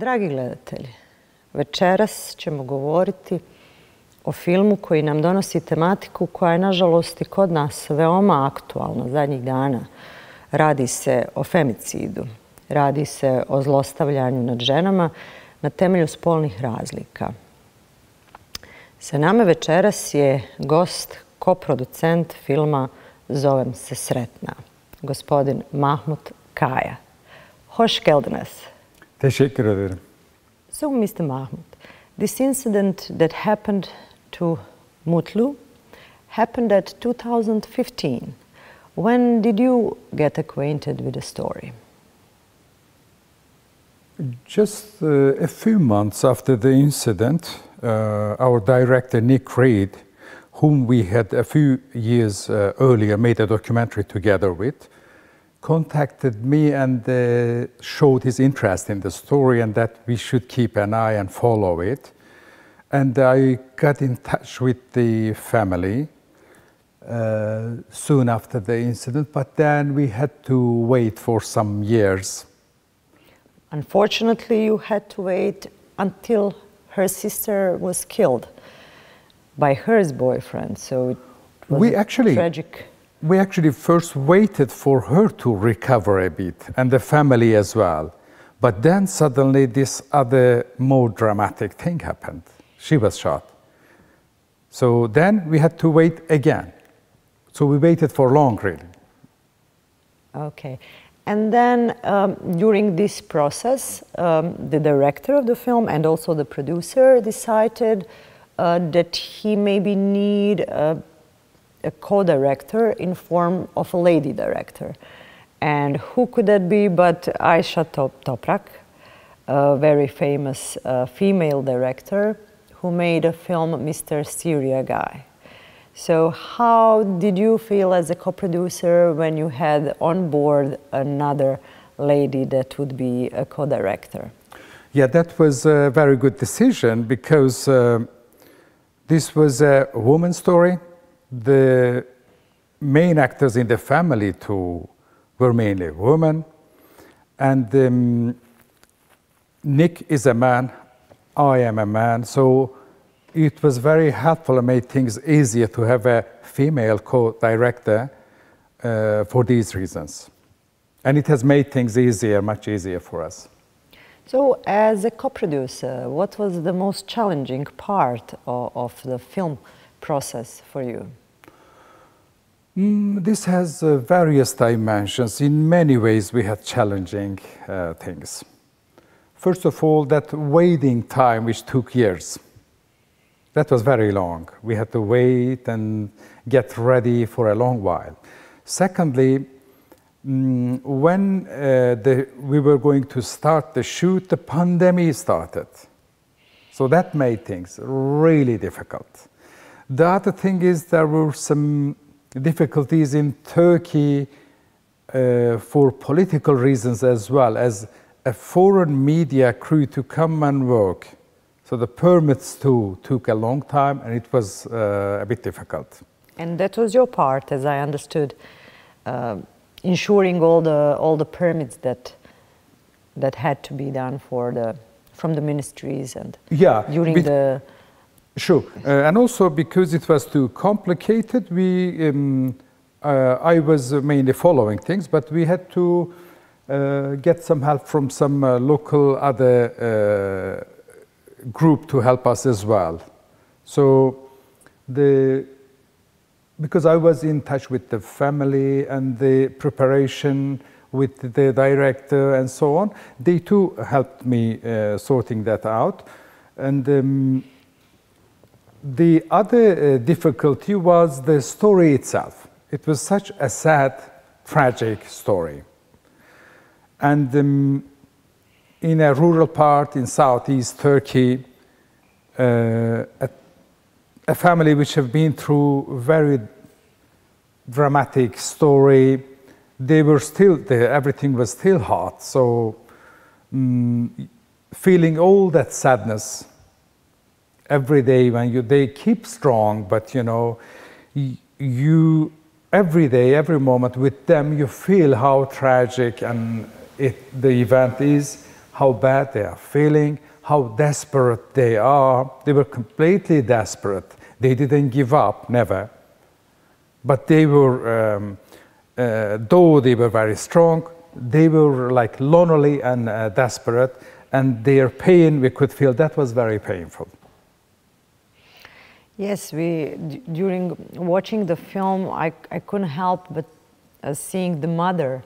Dragi gledatelji, večeras ćemo govoriti o filmu koji nam donosi tematiku koja je, nažalost, i kod nas veoma aktualna zadnjih dana. Radi se o femicidu, radi se o zlostavljanju nad ženama na temelju spolnih razlika. Sa nama večeras je gost, koproducent filma Zovem se Sretna, gospodin Mahmut Kaya. Hoş geldiniz. Teşekkür ederim. So, Mr. Mahmut, this incident that happened to Mutlu happened at 2015. When did you get acquainted with the story? Just a few months after the incident, our director, Nick Reed, whom we had a few years earlier made a documentary together with, contacted me and showed his interest in the story and that we should keep an eye and follow it. And I got in touch with the family soon after the incident, but then we had to wait for some years. Unfortunately, you had to wait until her sister was killed by her boyfriend, so it was tragic. We actually first waited for her to recover a bit, and the family as well. But then suddenly this other more dramatic thing happened. She was shot. So then we had to wait again. So we waited for long, really. Okay. And then during this process, the director of the film and also the producer decided that he maybe need a co-director in form of a lady director. And who could that be but Aisha Toprak, a very famous female director who made a film, Mr. Syria Guy. So how did you feel as a co-producer when you had on board another lady that would be a co-director? Yeah, that was a very good decision because this was a woman's story. The main actors in the family too were mainly women, and Nick is a man, I am a man, so it was very helpful and made things easier to have a female co-director for these reasons. And it has made things easier, much easier for us. So as a co-producer, what was the most challenging part of the film process for you? This has various dimensions. In many ways, we had challenging things. First of all, that waiting time, which took years, that was very long. We had to wait and get ready for a long while. Secondly, when we were going to start the shoot, the pandemic started. So that made things really difficult. The other thing is there were some difficulties in Turkey for political reasons as well, as a foreign media crew to come and work. So the permits too took a long time and it was a bit difficult. And that was your part, as I understood, ensuring all the permits that had to be done from the ministries and during the... Sure, and also because it was too complicated, I was mainly following things, but we had to get some help from some local other group to help us as well. So because I was in touch with the family and the preparation with the director and so on, they too helped me sorting that out. And the other difficulty was the story itself. It was such a sad, tragic story. And in a rural part in southeast Turkey, a family which have been through a very dramatic story, they were still there, everything was still hot. So feeling all that sadness every day when they keep strong, but you every day, every moment with them, you feel how tragic and the event is, how bad they are feeling, how desperate they are. They were completely desperate. They didn't give up, never. But they were, though they were very strong, they were like lonely and desperate, and their pain, we could feel that was very painful. Yes, during watching the film, I couldn't help but seeing the mother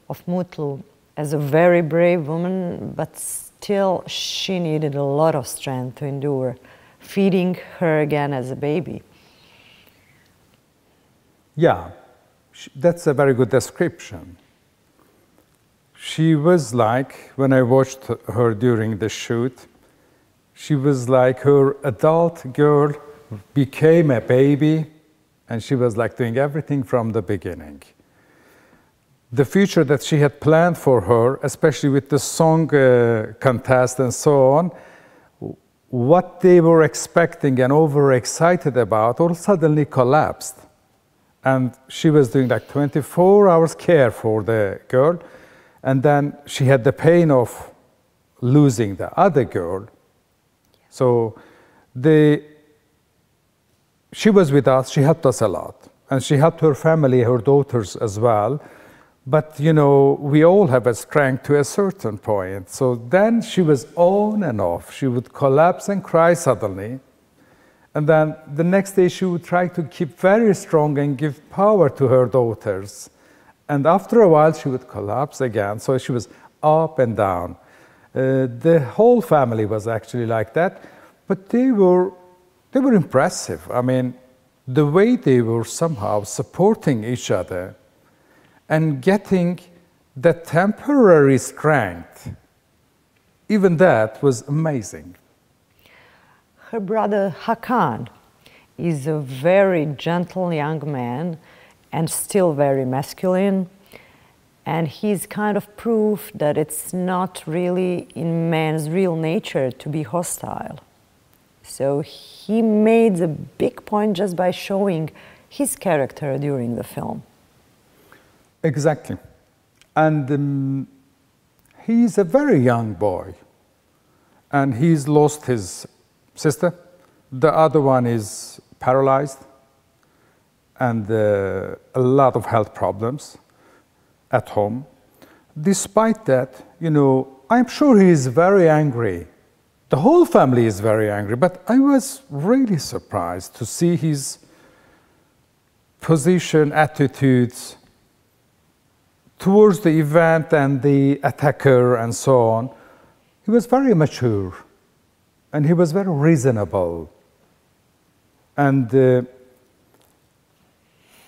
of Mutlu as a very brave woman, but still she needed a lot of strength to endure, feeding her again as a baby. Yeah, that's a very good description. She was like, when I watched her during the shoot, she was like her adult girl became a baby, and she was like doing everything from the beginning. The future that she had planned for her, especially with the song contest and so on, what they were expecting and overexcited about all suddenly collapsed. And she was doing like 24 hours care for the girl, and then she had the pain of losing the other girl. So she was with us, she helped us a lot. And she helped her family, her daughters as well. But, you know, we all have a strength to a certain point. So then she was on and off. She would collapse and cry suddenly. And then the next day she would try to keep very strong and give power to her daughters. And after a while she would collapse again. So she was up and down. The whole family was actually like that. But they were impressive. I mean, the way they were somehow supporting each other and getting that temporary strength, even that was amazing. Her brother Hakan is a very gentle young man and still very masculine. And he's kind of proof that it's not really in man's real nature to be hostile. So he made a big point just by showing his character during the film. Exactly. And he's a very young boy. And he's lost his sister. The other one is paralyzed and a lot of health problems at home. Despite that, you know, I'm sure he is very angry. The whole family is very angry, but I was really surprised to see his position, attitudes towards the event and the attacker and so on. He was very mature and he was very reasonable. And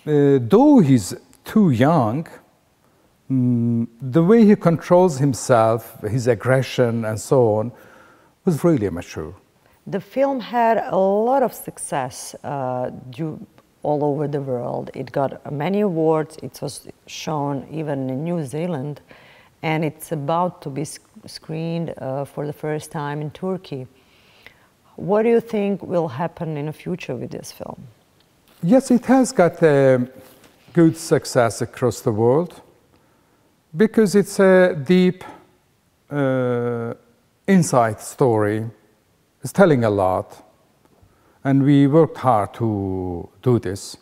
though he's too young, the way he controls himself, his aggression and so on, was really mature. The film had a lot of success all over the world. It got many awards. It was shown even in New Zealand, and it's about to be screened for the first time in Turkey. What do you think will happen in the future with this film? Yes, it has got good success across the world because it's a deep inside story. It's telling a lot, and we worked hard to do this.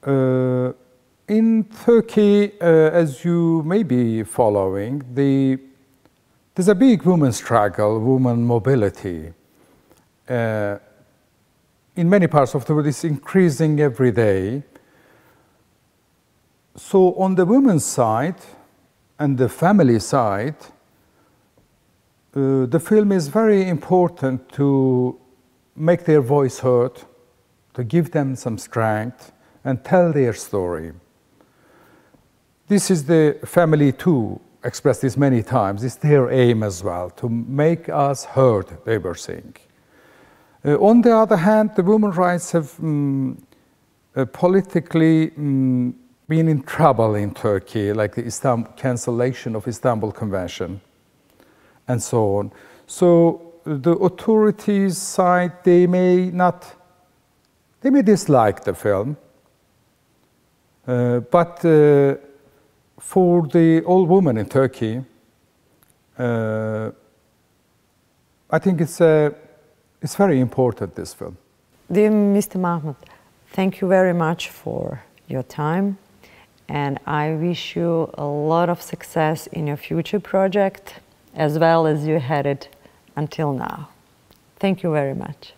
In Turkey, as you may be following, there's a big women's struggle, women mobility. In many parts of the world, it's increasing every day. So on the women's side and the family side, the film is very important to make their voice heard, to give them some strength and tell their story. This is the family too, expressed this many times. It's their aim as well, to make us heard, they were saying. On the other hand, the women's rights have politically been in trouble in Turkey, like the cancellation of Istanbul Convention and so on. So the authorities side, they may dislike the film, but for the old women in Turkey, I think it's very important, this film. Dear Mr. Mahmoud, thank you very much for your time, and I wish you a lot of success in your future project, as well as you had it until now. Thank you very much.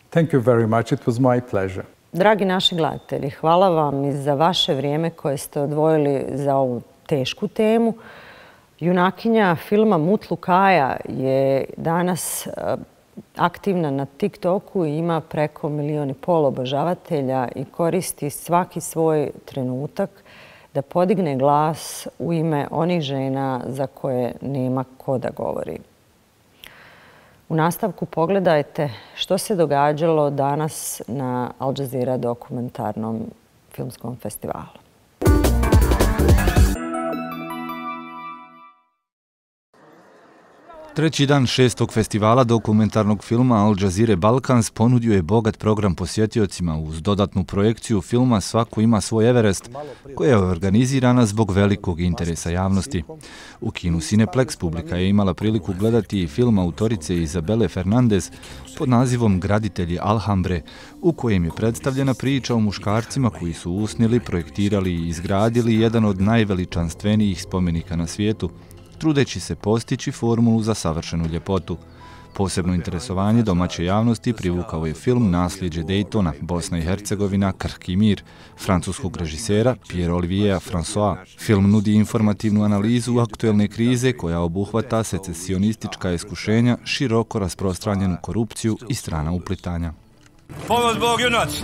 Thank you very much. It was my pleasure. Dragi naši gledatelji, hvala vam i za vaše vrijeme koje ste odvojili za ovu tešku temu. Junakinja filma Mutlu Kaja je danas aktivna na TikToku i ima preko 1,5 milijuna obožavatelja i koristi svaki svoj trenutak da podigne glas u ime onih žena za koje nema ko da govori. U nastavku pogledajte što se događalo danas na Al Jazeera dokumentarnom filmskom festivalu. Treći dan 6. festivala dokumentarnog filma Al Jazeera Balkans ponudio je bogat program posjetiocima uz dodatnu projekciju filma Svako ima svoj Everest, koja je organizirana zbog velikog interesa javnosti. U kinu Cineplex publika je imala priliku gledati i film autorice Izabele Fernandez pod nazivom Graditelji Alhambre, u kojem je predstavljena priča o muškarcima koji su usnili, projektirali i izgradili jedan od najveličanstvenijih spomenika na svijetu, trudeći se postići formulu za savršenu ljepotu. Posebno interesovanje domaće javnosti privukao je film Nasljeđe Daytona, Bosna i Hercegovina, krhki mir, francuskog režisera Pierre-Oliviera François. Film nudi informativnu analizu aktuelne krize koja obuhvata secesionistička iskušenja, široko rasprostranjenu korupciju i strana uplitanja. Pomoć Bog, junac!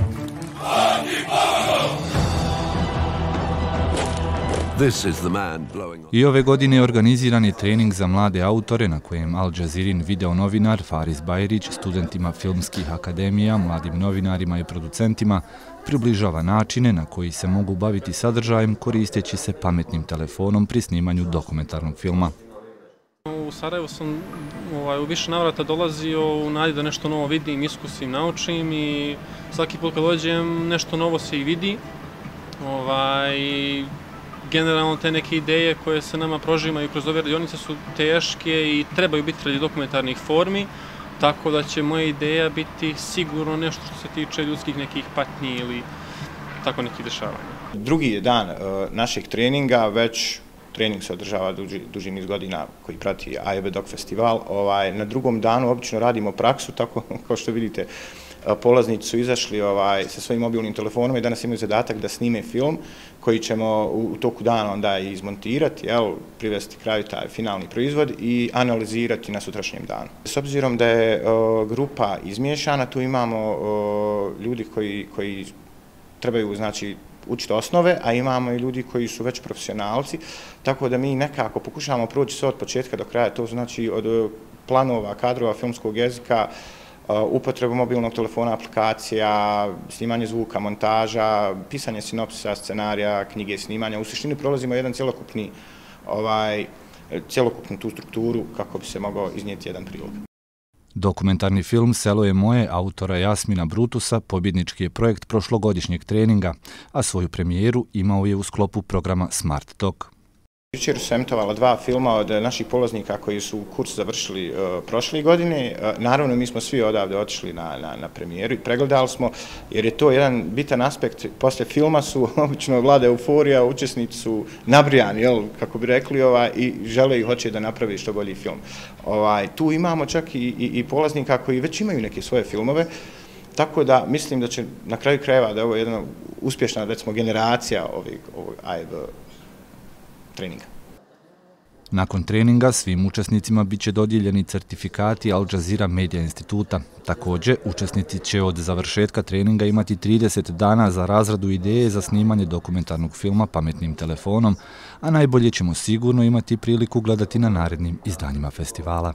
I ove godine organiziran je trening za mlade autore na kojem Al Jazeerin video novinar Faris Bajrić studentima filmskih akademija, mladim novinarima i producentima približava načine na koji se mogu baviti sadržajem koristeći se pametnim telefonom pri snimanju dokumentarnog filma. U Sarajevu sam u više navrata dolazio u nadi da nešto novo vidim, iskusim, naučim i svaki put kad dođem nešto novo se i vidi. Generalno te neke ideje koje se nama prožimaju kroz ove radionice su teške i trebaju biti radi dokumentarnih formi, tako da će moja ideja biti sigurno nešto što se tiče ljudskih nekih patnji ili tako nekih dešavanja. Drugi je dan našeg treninga, već trening se održava duži niz godina koji prati AJB DOC festival. Na drugom danu obično radimo praksu, tako kao što vidite polaznici su izašli sa svojim mobilnim telefonom i danas imaju zadatak da snime film koji ćemo u toku dana onda izmontirati, privesti kraju taj finalni proizvod i analizirati na sutrašnjem danu. S obzirom da je grupa izmiješana, tu imamo ljudi koji trebaju učiti osnove, a imamo i ljudi koji su već profesionalci, tako da mi nekako pokušavamo proći sve od početka do kraja, to znači od planova, kadrova, filmskog jezika, upotrebu mobilnog telefona, aplikacija, snimanje zvuka, montaža, pisanje sinopsisa, scenarija, knjige, snimanja. U suštini prolazimo jedan cjelokupnu tu strukturu kako bi se mogao iznijeti jedan prilog. Dokumentarni film Selo je moje, autora Jasmina Brutusa, pobjednički je projekt prošlogodišnjeg treninga, a svoju premijeru imao je u sklopu programa Smart Doc. Jučer su emitovala 2 filma od naših polaznika koji su kurs završili prošle godine. Naravno, mi smo svi odavde otišli na premijeru i pregledali smo, jer je to jedan bitan aspekt. Posle filma su obično vlada euforija, učesnici su nabrijani, kako bi rekli, i žele i hoće da napravi što bolji film. Tu imamo čak i polaznika koji već imaju neke svoje filmove, tako da mislim da će na kraju krajeva da je ovo jedna uspješna, recimo, generacija ovog AJB treninga. Nakon treninga svim učesnicima biće dodijeljeni certifikati Al Jazeera Media instituta. Također, učesnici će od završetka treninga imati 30 dana za razradu ideje za snimanje dokumentarnog filma pametnim telefonom, a najbolje ćemo sigurno imati priliku gledati na narednim izdanjima festivala.